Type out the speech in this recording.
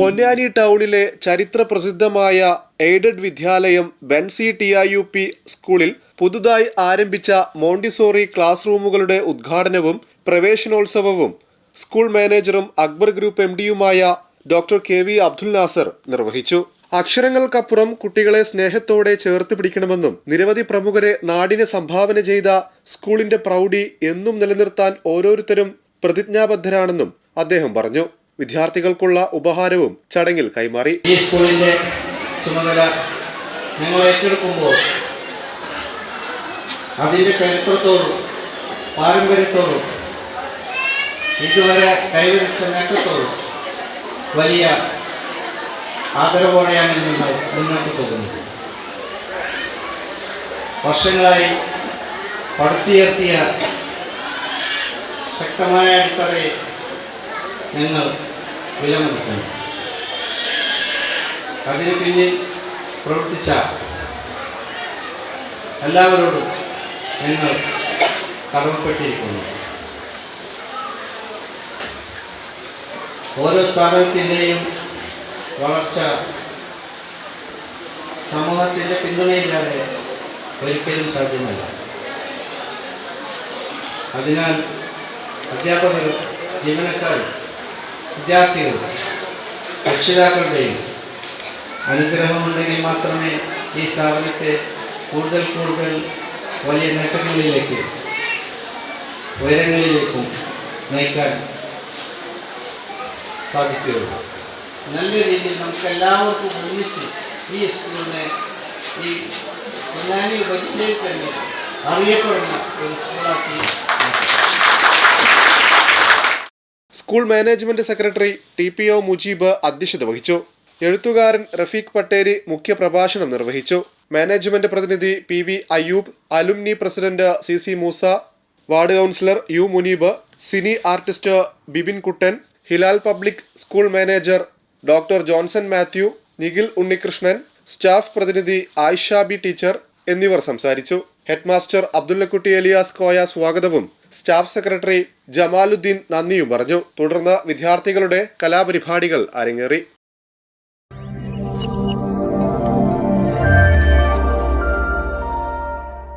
പൊന്നാനി ടൗണിലെ ചരിത്ര പ്രസിദ്ധമായ എയ്ഡഡ് വിദ്യാലയം ബെൻസി TIUP സ്കൂളിൽ പുതുതായി ആരംഭിച്ച മോണ്ടിസോറി ക്ലാസ് റൂമുകളുടെ ഉദ്ഘാടനവും പ്രവേശനോത്സവവും സ്കൂൾ മാനേജറും അക്ബർ ഗ്രൂപ്പ് MDയുമായ ഡോക്ടർ KV അബ്ദുൽ നാസർ നിർവഹിച്ചു. അക്ഷരങ്ങൾക്കപ്പുറം കുട്ടികളെ സ്നേഹത്തോടെ ചേർത്ത് പിടിക്കണമെന്നും നിരവധി പ്രമുഖരെ നാടിന് സംഭാവന ചെയ്ത സ്കൂളിന്റെ പ്രൗഢി എന്നും നിലനിർത്താൻ ഓരോരുത്തരും പ്രതിജ്ഞാബദ്ധരാണെന്നും അദ്ദേഹം പറഞ്ഞു. വിദ്യാർത്ഥികൾക്കുള്ള ഉപഹാരവും ചടങ്ങിൽ കൈമാറി. ഈ സ്കൂളിന്റെ ചുമതല ഞങ്ങൾ ഏറ്റെടുക്കുമ്പോൾ അതിന്റെ ചരിത്രത്തോടും പാരമ്പര്യത്തോടും ഇതുവരെ കൈവരിച്ച നേട്ടത്തോടും വലിയ ആദരവോടെയാണ് നിങ്ങൾ മുന്നോട്ട് പോകുന്നത്. വർഷങ്ങളായി പടുത്തുയർത്തിയ ശക്തമായ അടിത്തറയെ ഞങ്ങൾ വിലമതിക്കുന്നു. അതിന് പിന്നിൽ പ്രവർത്തിച്ച എല്ലാവരോടും ഞങ്ങൾ കടമപ്പെട്ടിരിക്കുന്നു. ഓരോ സ്ഥാപനത്തിൻ്റെയും വളർച്ച സമൂഹത്തിൻ്റെ പിന്തുണയില്ലാതെ ഒരിക്കലും സാധ്യമല്ല. അതിനാൽ അധ്യാപകരും ജീവനക്കാരും വിദ്യാർത്ഥികളും രക്ഷിതാക്കളുടെയും അനുഗ്രഹമുണ്ടെങ്കിൽ മാത്രമേ ഈ സ്ഥാപനത്തെ കൂടുതൽ വലിയ നേട്ടങ്ങളിലേക്ക് ഉയരങ്ങളിലേക്കും നയിക്കാൻ സാധിക്കുകയുള്ളൂ. നല്ല രീതിയിൽ നമുക്ക് എല്ലാവർക്കും ഒന്നിച്ച് ഈ സ്കൂളിനെ ഈ പൊന്നാനി ഉപജില്ലയിൽ തന്നെ അറിയപ്പെടുന്ന ഒരു സ്കൂളാക്കി. School management secretary TPO Mujeeb അധ്യക്ഷത വഹിച്ചു. എഴുത്തുകാരൻ റഫീഖ് പട്ടേരി മുഖ്യപ്രഭാഷണം നിർവഹിച്ചു. മാനേജ്മെന്റ് പ്രതിനിധി PV Ayyub, alumni president CC Moosa, ward councillor U Muneeb, cine artist Bibin Kuttan, Hilal public school manager doctor Johnson Mathew, Nikhil Unnikrishnan, staff പ്രതിനിധി ആയിഷ B ടീച്ചർ എന്നിവർ സംസാരിച്ചു. ഹെഡ്മാസ്റ്റർ അബ്ദുല്ലക്കുട്ടി എലിയാസ് കോയ സ്വാഗതവും സ്റ്റാഫ് സെക്രട്ടറി ജമാലുദ്ദീൻ നന്ദിയും പറഞ്ഞു. തുടർന്ന് വിദ്യാർത്ഥികളുടെ കലാപരിപാടികൾ അരങ്ങേറി.